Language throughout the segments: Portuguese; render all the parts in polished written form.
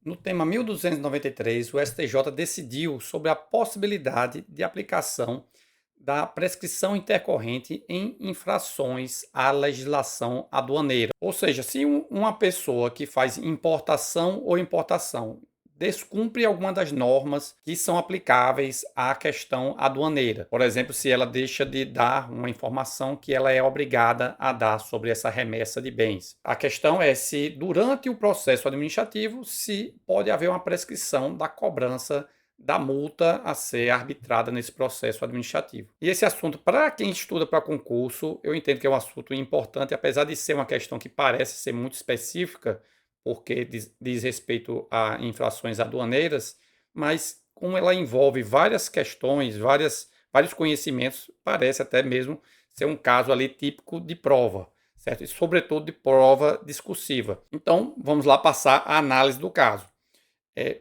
No tema 1293, o STJ decidiu sobre a possibilidade de aplicação da prescrição intercorrente em infrações à legislação aduaneira. Ou seja, se uma pessoa que faz importação ou importação descumpre alguma das normas que são aplicáveis à questão aduaneira. Por exemplo, se ela deixa de dar uma informação que ela é obrigada a dar sobre essa remessa de bens. A questão é se, durante o processo administrativo, se pode haver uma prescrição da cobrança da multa a ser arbitrada nesse processo administrativo. E esse assunto, para quem estuda para concurso, eu entendo que é um assunto importante, apesar de ser uma questão que parece ser muito específica, porque diz respeito a infrações aduaneiras, mas como ela envolve várias questões, vários conhecimentos, parece até mesmo ser um caso ali típico de prova, certo? E sobretudo de prova discursiva. Então, vamos lá passar a análise do caso.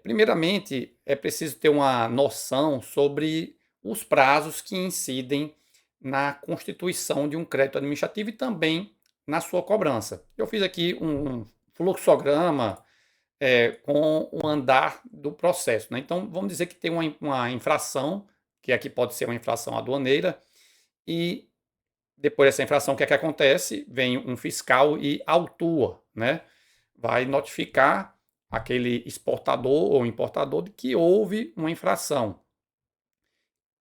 Primeiramente, é preciso ter uma noção sobre os prazos que incidem na constituição de um crédito administrativo e também na sua cobrança. Eu fiz aqui um fluxograma com o andar do processo, né? Então, vamos dizer que tem uma infração, que aqui pode ser uma infração aduaneira, e depois dessa infração, o que é que acontece? Vem um fiscal e autua, né? Vai notificar aquele exportador ou importador de que houve uma infração.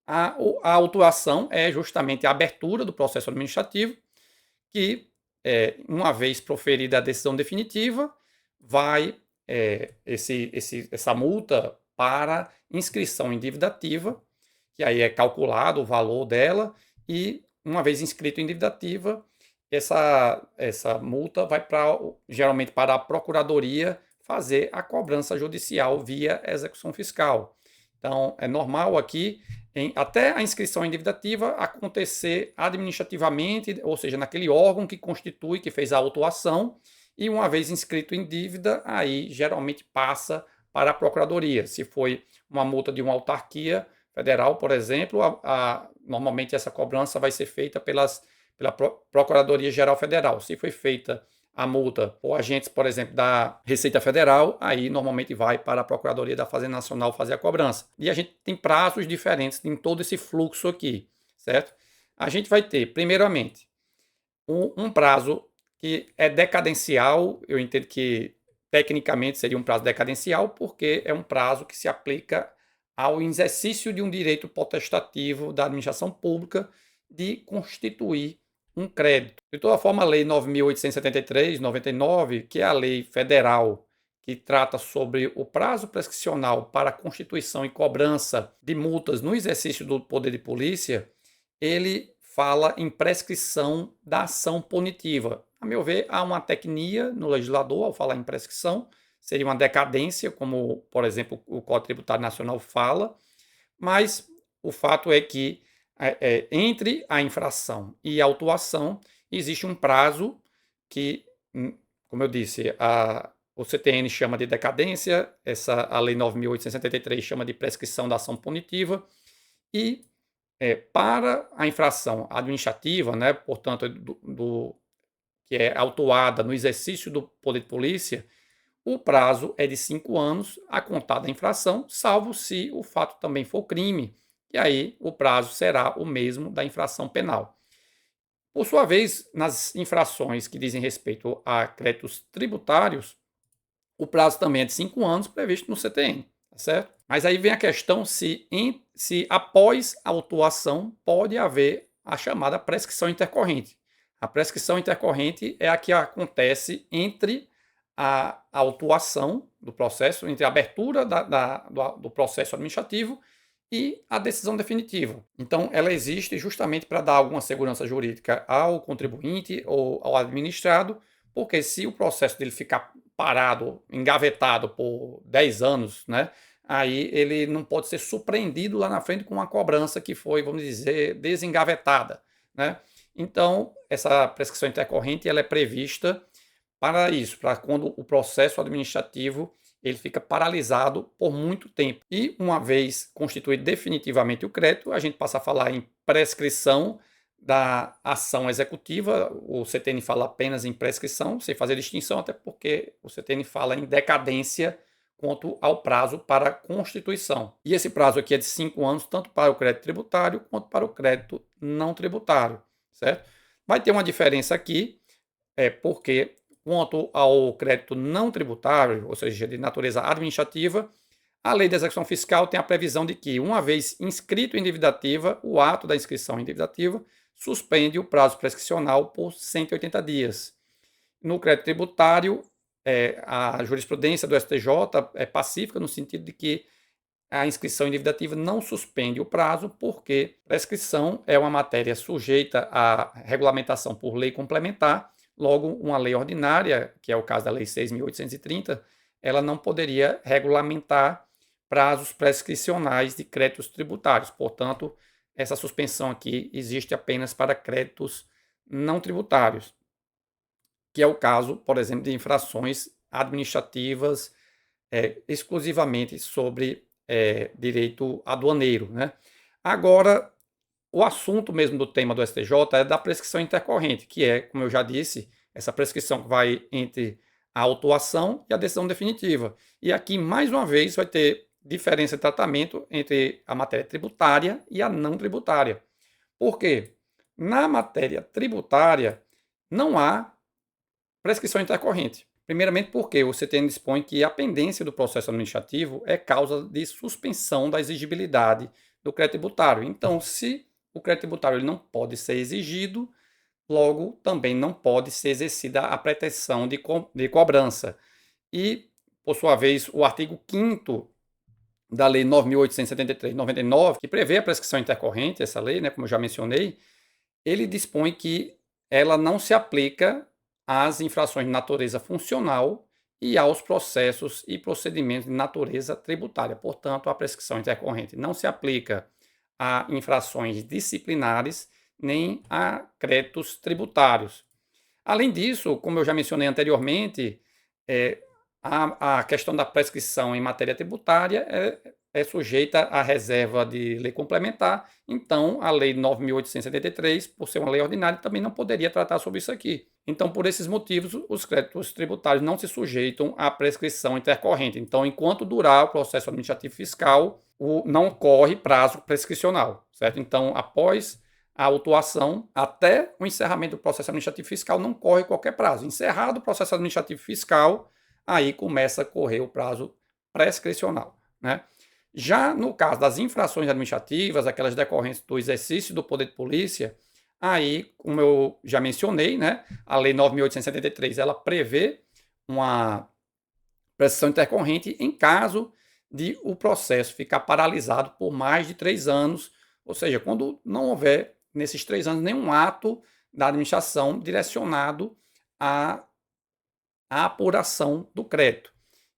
A autuação é justamente a abertura do processo administrativo, que, uma vez proferida a decisão definitiva, vai essa multa para inscrição em dívida ativa, que aí é calculado o valor dela, e uma vez inscrito em dívida ativa, essa multa vai geralmente para a procuradoria fazer a cobrança judicial via execução fiscal. Então, é normal aqui, até a inscrição em dívida ativa, acontecer administrativamente, ou seja, naquele órgão que constitui, que fez a autuação, e uma vez inscrito em dívida, aí geralmente passa para a procuradoria. Se foi uma multa de uma autarquia federal, por exemplo, normalmente essa cobrança vai ser feita pela Procuradoria Geral Federal. Se foi feita a multa por agentes, por exemplo, da Receita Federal, aí normalmente vai para a Procuradoria da Fazenda Nacional fazer a cobrança. E a gente tem prazos diferentes em todo esse fluxo aqui, certo? A gente vai ter, primeiramente, um prazo que é decadencial. Eu entendo que tecnicamente seria um prazo decadencial, porque é um prazo que se aplica ao exercício de um direito potestativo da administração pública de constituir um crédito. De toda forma, a Lei 9.873, 99, que é a lei federal que trata sobre o prazo prescricional para a constituição e cobrança de multas no exercício do poder de polícia, ele fala em prescrição da ação punitiva. A meu ver, há uma tecnia no legislador ao falar em prescrição, seria uma decadência, como, por exemplo, o Código Tributário Nacional fala, mas o fato é que entre a infração e a autuação existe um prazo que, como eu disse, o CTN chama de decadência, a Lei 9.873 chama de prescrição da ação punitiva, e para a infração administrativa, né, portanto, que é autuada no exercício do poder de polícia, o prazo é de 5 anos a contar da infração, salvo se o fato também for crime, e aí o prazo será o mesmo da infração penal. Por sua vez, nas infrações que dizem respeito a créditos tributários, o prazo também é de 5 anos, previsto no CTN, tá certo? Mas aí vem a questão se após a autuação pode haver a chamada prescrição intercorrente. A prescrição intercorrente é a que acontece entre a autuação do processo, entre a abertura do processo administrativo e a decisão definitiva. Então, ela existe justamente para dar alguma segurança jurídica ao contribuinte ou ao administrado, porque se o processo dele ficar parado, engavetado por 10 anos, né, aí ele não pode ser surpreendido lá na frente com uma cobrança que foi, vamos dizer, desengavetada, né? Então, essa prescrição intercorrente ela é prevista para isso, para quando o processo administrativo ele fica paralisado por muito tempo. E uma vez constituído definitivamente o crédito, a gente passa a falar em prescrição da ação executiva. O CTN fala apenas em prescrição, sem fazer distinção, até porque o CTN fala em decadência quanto ao prazo para a constituição. E esse prazo aqui é de 5 anos, tanto para o crédito tributário quanto para o crédito não tributário, certo? Vai ter uma diferença aqui, porque quanto ao crédito não tributário, ou seja, de natureza administrativa, a lei de execução fiscal tem a previsão de que, uma vez inscrito em dívida ativa, o ato da inscrição em dívida ativa suspende o prazo prescricional por 180 dias. No crédito tributário, a jurisprudência do STJ é pacífica no sentido de que a inscrição em dívida ativa não suspende o prazo, porque prescrição é uma matéria sujeita à regulamentação por lei complementar. Logo, uma lei ordinária, que é o caso da Lei 6.830, ela não poderia regulamentar prazos prescricionais de créditos tributários. Portanto, essa suspensão aqui existe apenas para créditos não tributários, que é o caso, por exemplo, de infrações administrativas exclusivamente sobre direito aduaneiro, né? Agora, o assunto mesmo do tema do STJ é da prescrição intercorrente, que é, como eu já disse, essa prescrição que vai entre a autuação e a decisão definitiva. E aqui, mais uma vez, vai ter diferença de tratamento entre a matéria tributária e a não tributária. Por quê? Na matéria tributária, não há prescrição intercorrente. Primeiramente porque o CTN dispõe que a pendência do processo administrativo é causa de suspensão da exigibilidade do crédito tributário. Então, se o crédito tributário ele não pode ser exigido, logo também não pode ser exercida a pretensão de cobrança. E, por sua vez, o artigo 5º da Lei 9.873 de 99, que prevê a prescrição intercorrente, essa lei, né, como eu já mencionei, ele dispõe que ela não se aplica às infrações de natureza funcional e aos processos e procedimentos de natureza tributária. Portanto, a prescrição intercorrente não se aplica a infrações disciplinares nem a créditos tributários. Além disso, como eu já mencionei anteriormente, a questão da prescrição em matéria tributária é sujeita à reserva de lei complementar, então a Lei 9.873, por ser uma lei ordinária, também não poderia tratar sobre isso aqui. Então, por esses motivos, os créditos tributários não se sujeitam à prescrição intercorrente. Então, enquanto durar o processo administrativo fiscal, não corre prazo prescricional, certo? Então, após a autuação, até o encerramento do processo administrativo fiscal, não corre qualquer prazo. Encerrado o processo administrativo fiscal, aí começa a correr o prazo prescricional, né? Já no caso das infrações administrativas, aquelas decorrentes do exercício do poder de polícia, aí, como eu já mencionei, né, a Lei 9.873, ela prevê uma prescrição intercorrente em caso de o processo ficar paralisado por mais de 3 anos, ou seja, quando não houver, nesses 3 anos, nenhum ato da administração direcionado à apuração do crédito.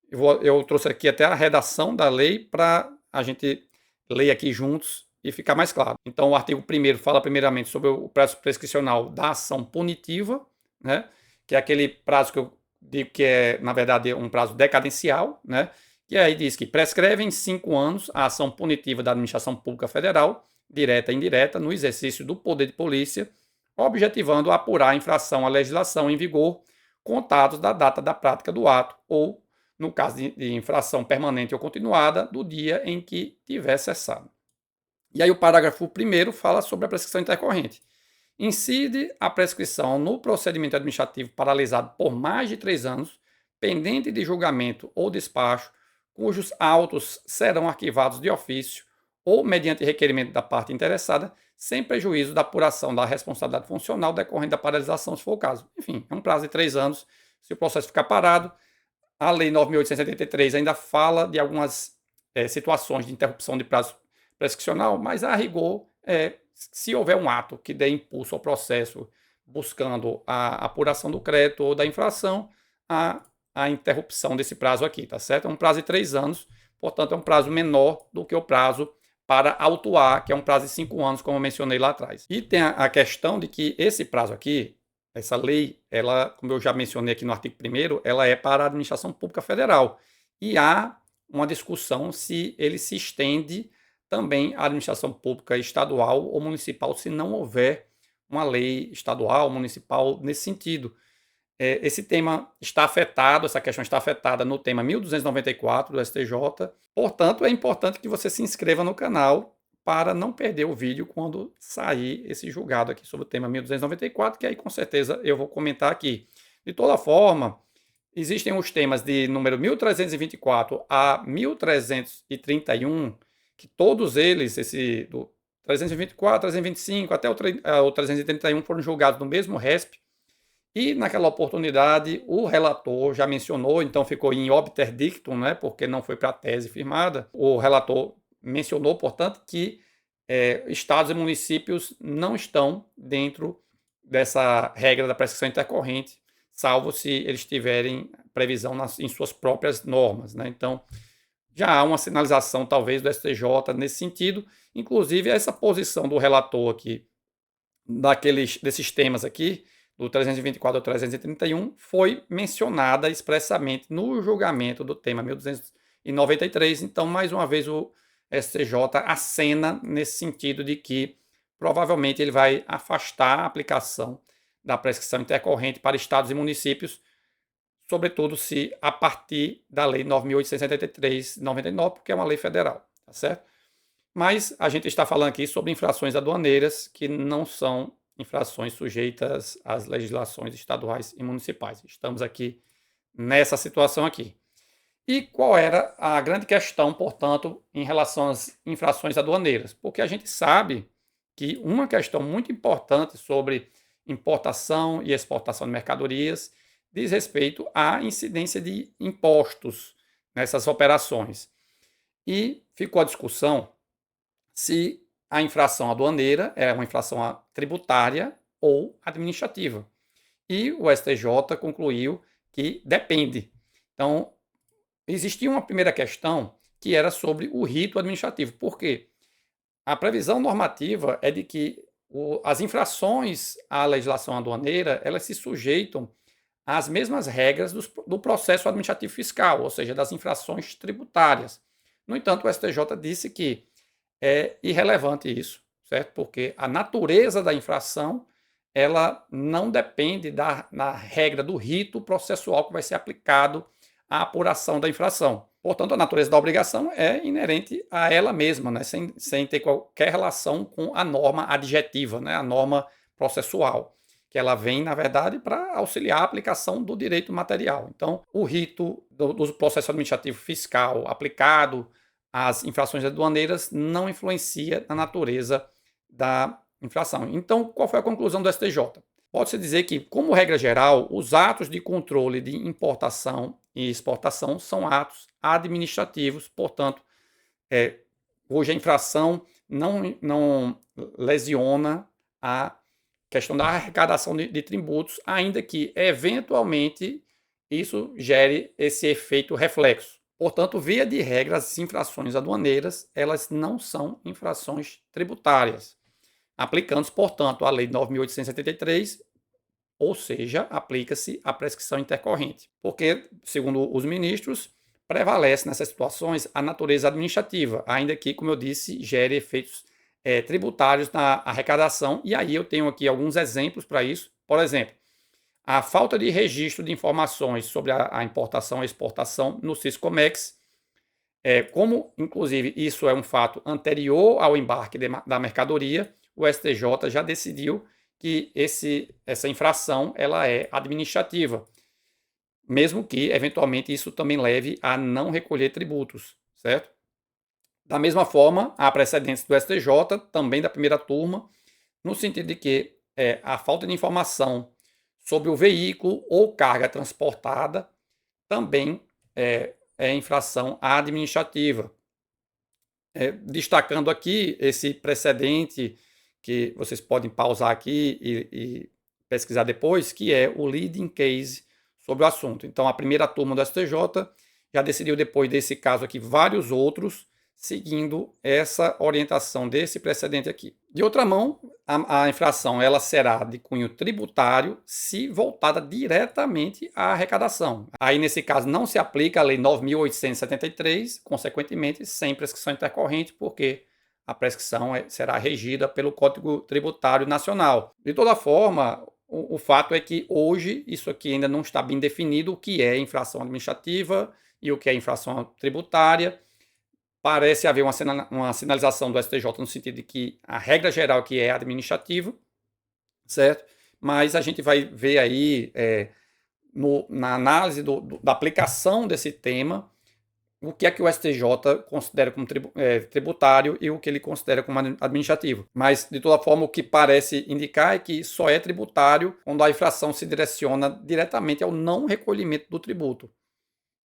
Eu trouxe aqui até a redação da lei para a gente ler aqui juntos e ficar mais claro. Então, o artigo 1º fala primeiramente sobre o prazo prescricional da ação punitiva, né, que é aquele prazo que eu digo que é, na verdade, um prazo decadencial, né, que aí diz que prescreve em 5 anos a ação punitiva da administração pública federal, direta e indireta, no exercício do poder de polícia, objetivando apurar a infração à legislação em vigor contados da data da prática do ato ou, no caso de infração permanente ou continuada, do dia em que tiver cessado. E aí o parágrafo 1º fala sobre a prescrição intercorrente. Incide a prescrição no procedimento administrativo paralisado por mais de 3 anos, pendente de julgamento ou despacho, cujos autos serão arquivados de ofício ou mediante requerimento da parte interessada, sem prejuízo da apuração da responsabilidade funcional decorrente da paralisação, se for o caso. Enfim, é um prazo de 3 anos. Se o processo ficar parado, a Lei 9.873 ainda fala de algumas situações de interrupção de prazo prescricional, mas a rigor, se houver um ato que dê impulso ao processo buscando a apuração do crédito ou da infração, a interrupção desse prazo aqui, tá certo? É um prazo de 3 anos, portanto, é um prazo menor do que o prazo para autuar, que é um prazo de 5 anos, como eu mencionei lá atrás. E tem a questão de que esse prazo aqui, essa lei, ela, como eu já mencionei aqui no artigo 1º, ela é para a administração pública federal. E há uma discussão se ele se estende também à administração pública estadual ou municipal, se não houver uma lei estadual, municipal nesse sentido. esse tema está afetado, essa questão está afetada no tema 1294 do STJ. Portanto, é importante que você se inscreva no canal para não perder o vídeo quando sair esse julgado aqui sobre o tema 1294, que aí com certeza eu vou comentar aqui. De toda forma, existem os temas de número 1324 a 1331, que todos eles, esse do 324, 325 até o 331 foram julgados no mesmo RESP. E naquela oportunidade o relator já mencionou, então ficou em obter dictum, né, porque não foi para a tese firmada. O relator mencionou, portanto, que estados e municípios não estão dentro dessa regra da prescrição intercorrente, salvo se eles tiverem previsão em suas próprias normas, né? Então, já há uma sinalização, talvez, do STJ nesse sentido. Inclusive, essa posição do relator aqui, desses temas aqui, do 324 ao 331, foi mencionada expressamente no julgamento do tema 1293. Então, mais uma vez, o STJ acena nesse sentido de que provavelmente ele vai afastar a aplicação da prescrição intercorrente para estados e municípios, sobretudo se a partir da Lei 9.873 de 99, porque é uma lei federal, tá certo? Mas a gente está falando aqui sobre infrações aduaneiras que não são infrações sujeitas às legislações estaduais e municipais. Estamos aqui nessa situação aqui. E qual era a grande questão, portanto, em relação às infrações aduaneiras? Porque a gente sabe que uma questão muito importante sobre importação e exportação de mercadorias diz respeito à incidência de impostos nessas operações. E ficou a discussão se a infração aduaneira é uma infração tributária ou administrativa. E o STJ concluiu que depende. Então, existia uma primeira questão que era sobre o rito administrativo. Por quê? A previsão normativa é de que as infrações à legislação aduaneira, elas se sujeitam às mesmas regras do processo administrativo fiscal, ou seja, das infrações tributárias. No entanto, o STJ disse que é irrelevante isso, certo? Porque a natureza da infração, ela não depende na regra do rito processual que vai ser aplicado à apuração da infração. Portanto, a natureza da obrigação é inerente a ela mesma, né? sem ter qualquer relação com a norma adjetiva, né? A norma processual, que ela vem, na verdade, para auxiliar a aplicação do direito material. Então, o rito do processo administrativo fiscal aplicado às infrações aduaneiras não influencia na natureza da infração. Então, qual foi a conclusão do STJ? Pode-se dizer que, como regra geral, os atos de controle de importação e exportação são atos administrativos, portanto, cuja infração não lesiona a questão da arrecadação de tributos, ainda que, eventualmente, isso gere esse efeito reflexo. Portanto, via de regra, as infrações aduaneiras, elas não são infrações tributárias, aplicando-se, portanto, a Lei 9.873, ou seja, aplica-se a prescrição intercorrente. Porque, segundo os ministros, prevalece nessas situações a natureza administrativa, ainda que, como eu disse, gere efeitos tributários na arrecadação, e aí eu tenho aqui alguns exemplos para isso. Por exemplo, a falta de registro de informações sobre a importação e exportação no Siscomex, como, inclusive, isso é um fato anterior ao embarque da mercadoria, o STJ já decidiu que essa infração ela é administrativa, mesmo que, eventualmente, isso também leve a não recolher tributos, certo? Da mesma forma, há precedentes do STJ, também da primeira turma, no sentido de que a falta de informação sobre o veículo ou carga transportada também é infração administrativa. Destacando aqui esse precedente que vocês podem pausar aqui e pesquisar depois, que é o leading case sobre o assunto. Então, a primeira turma do STJ já decidiu, depois desse caso aqui, vários outros, seguindo essa orientação desse precedente aqui. De outra mão, a infração ela será de cunho tributário se voltada diretamente à arrecadação. Aí, nesse caso, não se aplica a Lei 9.873, consequentemente, sem prescrição intercorrente, porque a prescrição será regida pelo Código Tributário Nacional. De toda forma, o fato é que hoje isso aqui ainda não está bem definido o que é infração administrativa e o que é infração tributária. Parece haver uma sinalização do STJ no sentido de que a regra geral aqui é administrativa, certo? Mas a gente vai ver aí, na análise da aplicação desse tema, o que é que o STJ considera como tributário e o que ele considera como administrativo. Mas, de toda forma, o que parece indicar é que só é tributário quando a infração se direciona diretamente ao não recolhimento do tributo.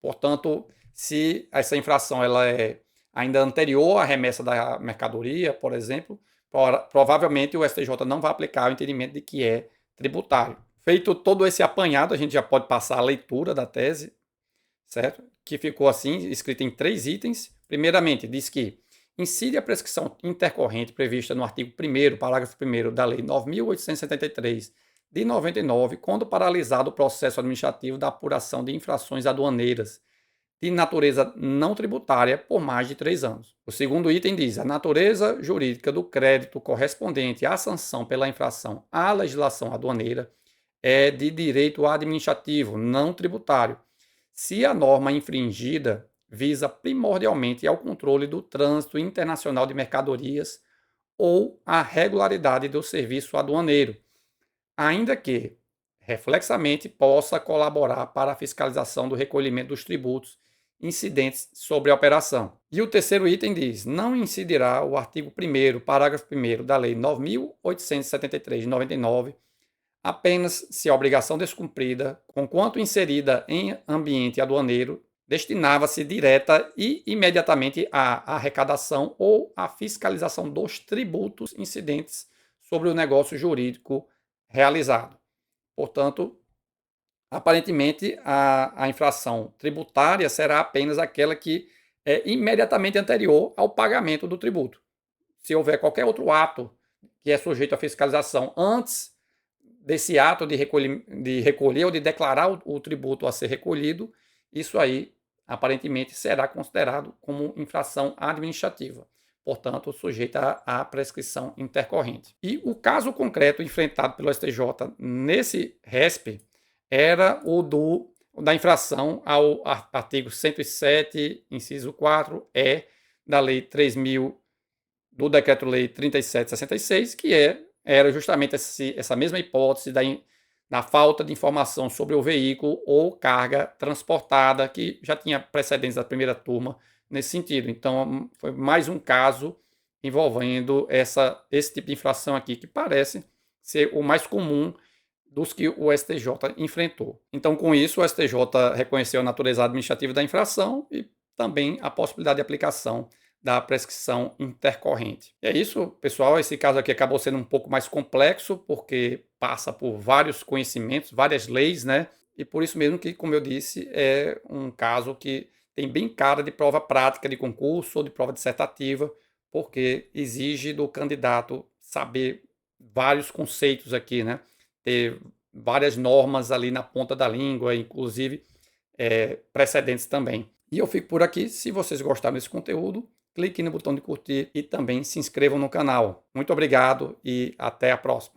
Portanto, se essa infração ela é ainda anterior à remessa da mercadoria, por exemplo, provavelmente o STJ não vai aplicar o entendimento de que é tributário. Feito todo esse apanhado, a gente já pode passar a leitura da tese, certo? Que ficou assim, escrita em 3 itens. Primeiramente, diz que incide a prescrição intercorrente prevista no artigo 1º, parágrafo 1º da Lei 9.873, de 99, quando paralisado o processo administrativo da apuração de infrações aduaneiras de natureza não tributária por mais de 3 anos. O segundo item diz: a natureza jurídica do crédito correspondente à sanção pela infração à legislação aduaneira é de direito administrativo, não tributário, se a norma infringida visa primordialmente ao controle do trânsito internacional de mercadorias ou à regularidade do serviço aduaneiro, ainda que, reflexamente, possa colaborar para a fiscalização do recolhimento dos tributos incidentes sobre a operação. E o terceiro item diz: não incidirá o artigo 1º, parágrafo 1º da Lei 9.873 de 99, apenas se a obrigação descumprida, conquanto inserida em ambiente aduaneiro, destinava-se direta e imediatamente à arrecadação ou à fiscalização dos tributos incidentes sobre o negócio jurídico realizado. Portanto, aparentemente, a infração tributária será apenas aquela que é imediatamente anterior ao pagamento do tributo. Se houver qualquer outro ato que é sujeito à fiscalização antes desse ato de recolher ou de declarar o tributo a ser recolhido, isso aí aparentemente será considerado como infração administrativa, portanto sujeita à prescrição intercorrente. E o caso concreto enfrentado pelo STJ nesse RESP era o da infração ao artigo 107, inciso 4, da Lei 3.000, do Decreto-Lei 3766, que era justamente essa mesma hipótese da falta de informação sobre o veículo ou carga transportada, que já tinha precedentes da primeira turma nesse sentido. Então, foi mais um caso envolvendo esse tipo de infração aqui, que parece ser o mais comum dos que o STJ enfrentou. Então, com isso, o STJ reconheceu a natureza administrativa da infração e também a possibilidade de aplicação da prescrição intercorrente. E é isso, pessoal. Esse caso aqui acabou sendo um pouco mais complexo, porque passa por vários conhecimentos, várias leis, né? E por isso mesmo que, como eu disse, é um caso que tem bem cara de prova prática de concurso ou de prova dissertativa, porque exige do candidato saber vários conceitos aqui, né? Ter várias normas ali na ponta da língua, inclusive precedentes também. E eu fico por aqui. Se vocês gostaram desse conteúdo, clique no botão de curtir e também se inscrevam no canal. Muito obrigado e até a próxima.